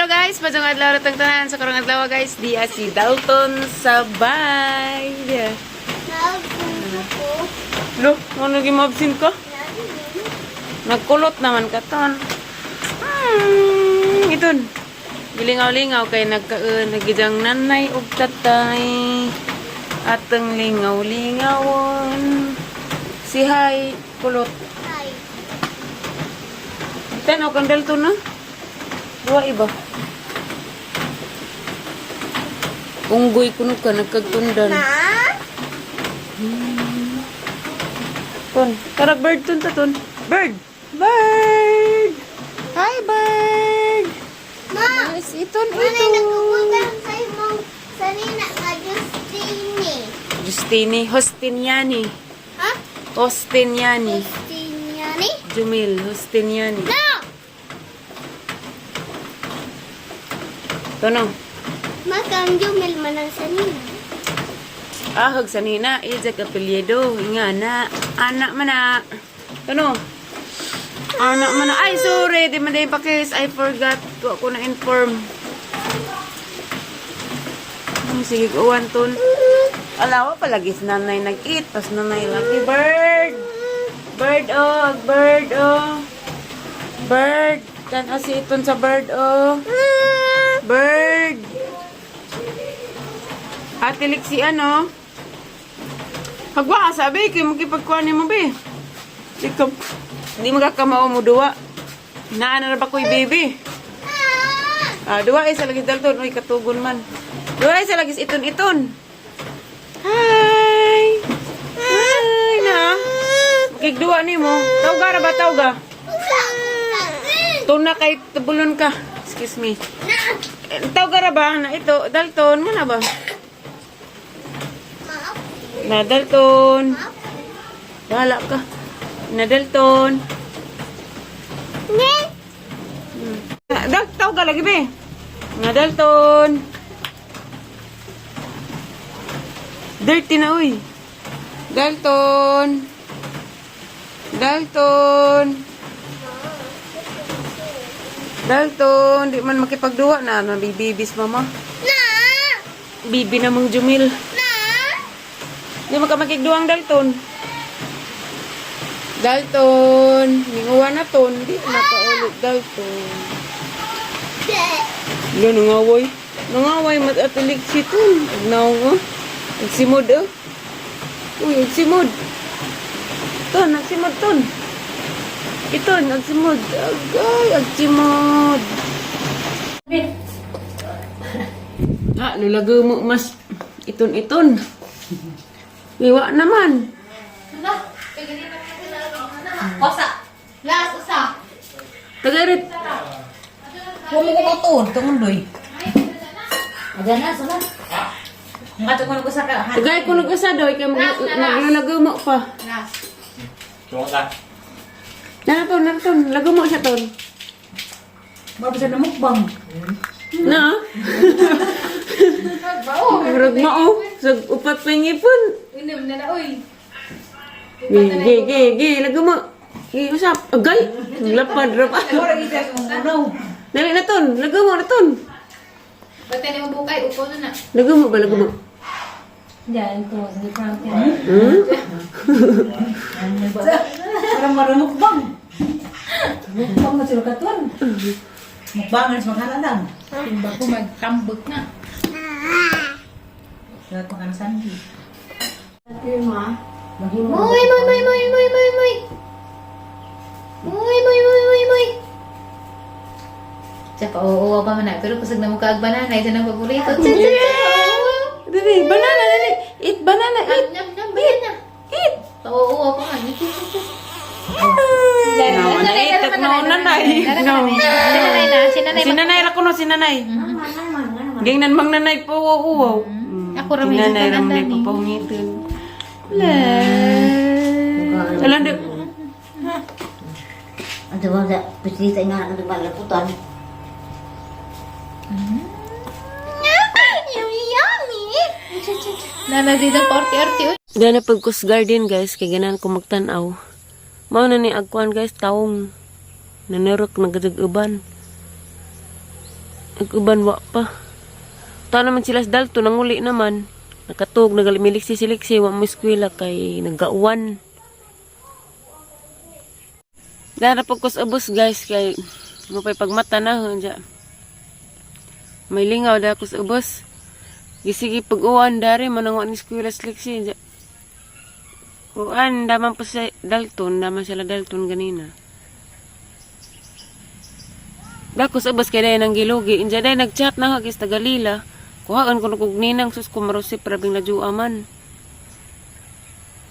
guys, pajang adlaw ratang tanan sa karong adlaw guys, di si Dalton sabay. Dia. Loh, ano gi mabsin ko? Nagkulot naman ka ton. Iton. Gilingaw-lingaw kay nagijang nanay ug tatay. Ateng lingaw-lingawon. Si Hay kulot. Hi. Ten o kang Dalton na? Dua iba. Unggoy kuno ka nagkagtundan. Ton, tara bird ton ta ton. Bird. Bird. Hi bird. Ma, Yes, iton manay ito. nagkukutan sa imong sanina ka Justine. Justine Hostiniani. Ha? Hostiniani. Justine ni? Jumil Hostiniani. No! Tono. Makang jumil man ang sanina. Ahog sanina ijak apelyido ingana anak mana. Tono. Anak mana. Ay sorry, di man day pakis. I forgot to ako na inform. Sige uwan ton. Alawa palagi si nanay nag-eat pas nanay lagi bird. Bird oh, bird oh. Bird. Kan asiton sa bird oh. Bird. Atilik si ano? Hagwa sabi kay magipagkuan ni mo be. Ikaw di magkakamao mo duwa. Naana na ba ko'y baby? Duwa isa lagi Dalton oy katugon man. Duwa isa lagi iton-iton. Hi. Hi na. Kigduwa ni mo. Tawga ra ba tawga? Tuna kay tubulon ka. Excuse me. Tawga ra ba na ito Dalton mo na ba? Na Dalton. Bahala ka. Na Dalton. Tawga lagi be. Na Dalton. Dirty na uy. Dalton. Dalton. Dalton, di man makipagduwa na bibibis mama. Na! Bibi na mong Jumil. Na! Di man ka makigduwang Dalton. Dalton, ninguwa na ton, di na kaulit Dalton. Lo nangaway. Nangaway mat atulik si ton. Agnaw nga. Agsimod oh. Uy, agsimod. Ton, agsimod ton. Ito, agsimod. Agay, agsimod. Lulago mo mas iton-iton. Iwa naman. Kosa. Las usa. Tagarit. Kumo ko to, tungon doy. Ada na sana. Ngato ko ko sa ka. Tagay ko nag-asa doy kay maglulago mo pa. Las. Tunga. Naton, lago mo siya ton. Mabisa na mukbang. Na? Murag mao. Sa upat pangipon. Inom na na oy. Gi, lago mo. Gi, usap. Agay. Lapad ra pa. Ora gisa ko no. Dali na ton, lago mo na ton. Bata ni mo bukay upo na na. Lago mo ba, lago mo? Diyan ko sa prank yan. Parang marunong mukbang. Mukbang na sila katon. Mukbangan sa makanan lang. Timba ko magkambot na. Lahat makanan sandi. Muy, muy, muy, muy, muy, muy, muy. Muy, muy, muy, muy, muy. Tsaka oo pa man na. Pero kusag na mukha ag banana. Ito na paborito. Dali, banana, dali. Eat banana, eat. Nyam, nyam, banana. Eat. Oo pa man. No, naitak no, nanay. No. Sinanay na. Sinanay ra kuno, sinanay. Gingnan mang nanay po, uwaw. Ako ra may Sinanay ra may sinanay. papangitin. Alam di. Ano ba sa pisita nga ang malaputan? Yummy, yummy. Nana dito 40 oy. Gana pag Coast Garden guys, kay ganan ko magtanaw. Mao na ni agkuan guys, taong nanurok nagadag-uban. Nag-uban wa pa. Tao naman sila sa Dalton, nanguli naman. Nakatug, nagalimiliksi-siliksi, wa mo eskwela kay nagauwan. Dara po kus ubos guys, kay mo pa'y pagmata na dya. May lingaw dara kus ubos. Gisigi pag-uwan dari, manangwa ni eskwela siliksi dya. Uwan, daman po sa Dalton, daman sila Dalton ganina. Dakos ubos kay dayan ang gilugi. Inja dayan nag-chat na hagis tagalila. Kuhaan ko nukog ninang sus kumarusip rabing najuaman.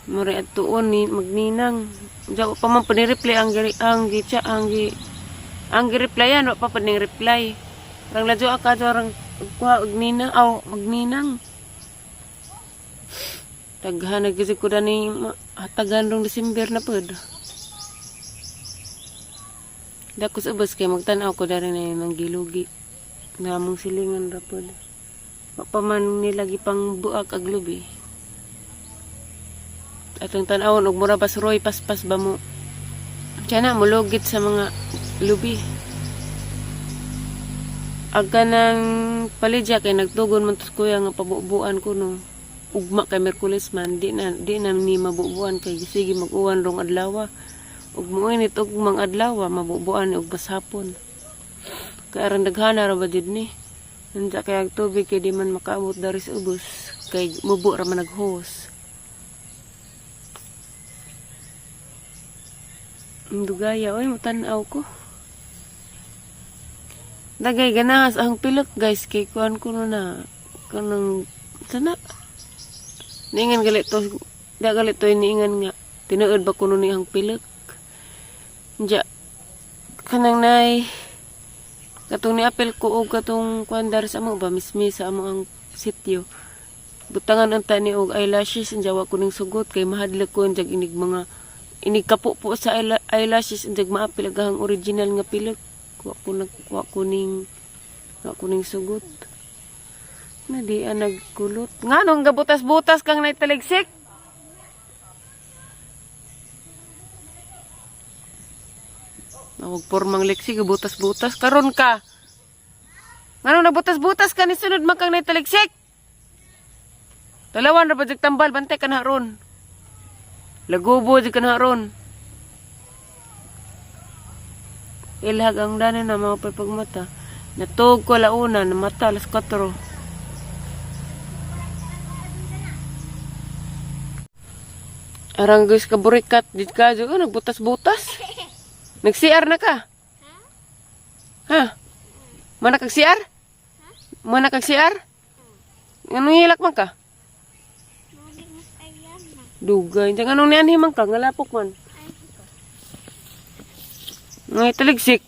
Mura at tuon ni magninang. Diyan pa man panireply ang gi-replyan. Wa pa panireply. Rang ladyo ka rang kuha og ninang. Aw, magninang. Taghan nagisi ko ni hatagan rong December na pod. Dakos ubos kay magtan-aw ko dari na yung gilugi. Namong silingan ra pod. Papaman nilagi pang buak ag lubi. Atong tan-awon og mura basroy paspas ba mo. Tiyan na mulugit sa mga lubi. Aga nang palidya kay nagtugon man tos kuya nga pabubuan ko no. Ugma kay Merkulis man di na ni mabubuan kay sige mag-uwan rong adlaw. Ug muinit og mang adlaw mabubuan og bashapon. Kay aron daghana ra ba jud ni. Nanda kay ang tubig kay di man makaabot dari sa ubos kay mubo ra man nag-hose. Dugaya oy mutan-aw ko. Dagay ganahas ang pilot guys kay kuan ko na kanang sana. Ningan galito da galito niingan nga tinuod ba kuno ni ang pilot. Ja kanang nay katong niapel ko og katong kuandar sa amo ba mismi sa amo ang sityo. Butangan unta ni og eyelashes injawa ko ning sugot kay mahadlok ko jag inig mga inig kapo po sa eyelashes jag maapil agahang original nga pilot. Kuha ko ning sugot. Na di nagkulot. Nganong gabutas-butas kang naitaligsik? Nawag pormang leksi, butas-butas. Karon ka. Ngano na butas-butas ka ni sunod makang naitaligsik? Dalawan ra ba jig tambal, bantay ka na ron. Lagubo jig ka na ron. Ilhag ang dana na mga pagmata. Natog ko launa, na mata, alas 4. Arang guys ka burikat, dit ka jud nagbutas-butas. Nag-CR na ka? Ha? Mana kag-CR? Mana kag-CR? Anong hilak man ka? Dugay. Diyan anong niyan himang ka? Ngalapok man. Ngay taligsik.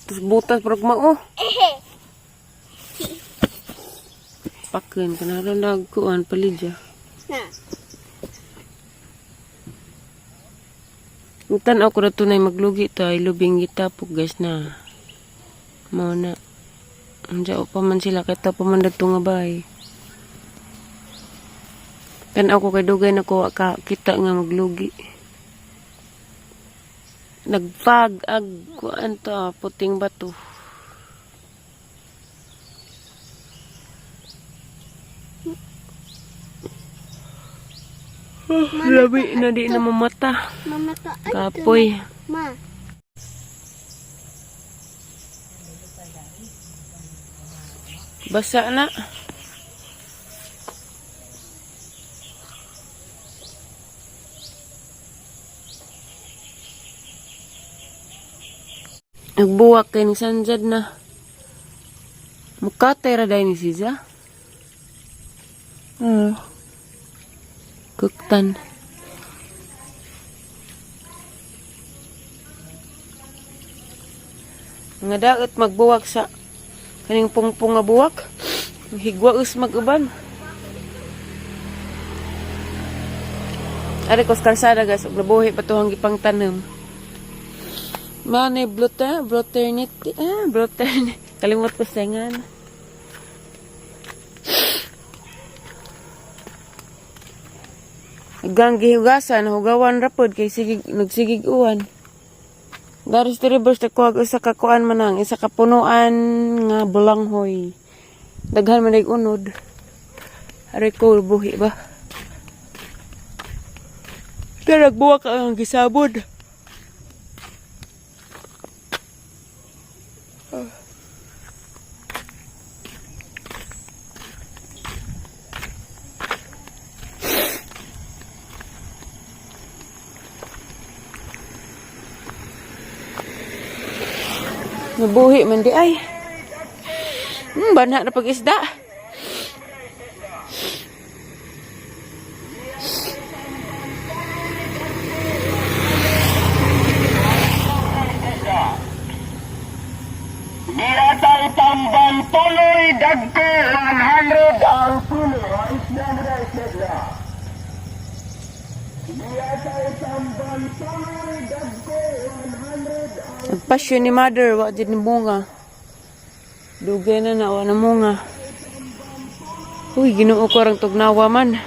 Terus butas perugma oh. Pakin kenapa nagkuan palidya. Ngutan ako na tunay maglugi tayo, lubing gitapok guys na. Mao na. Andiyan pa man sila, kita pa man dato nga bay. Kan ako kay dugay na ko kita nga maglugi. Nagpag ag kuan to, puting bato. Labi na di na mamata. Mamata Kapoy. Ma. Basa na. Nagbuwak kay ni Sanjad na. Mukatay ra day ni Siza. Kuktan. Nga daot magbuwak sa kaning pungpung nga buwak. Higwa us mag-uban. Ari ko sa kalsada guys, nabuhi pa to hanggi pang tanom. Manay broternity. Kalimot ko sengan. Hanggang gihugasan, hugawan rapod kay sigig, nagsigig uwan. Garis to reverse, nagkuhag isa ka kuan manang, isa ka punuan nga bulanghoy. Daghan man unod. Aray ko, buhi ba? Pero nagbuwak ang gisabod. Nabuhi man di ay. Banha na pag-isda. Biratang tamban tuloy dagko 100 ang pulo. Isda na isda. Biratang tamban tuloy dagko 100 ang Nagpasyon ni mother, wa dyan ni bunga. Dugay na wa na munga. Uy, ginoo ko rang tugnawa man.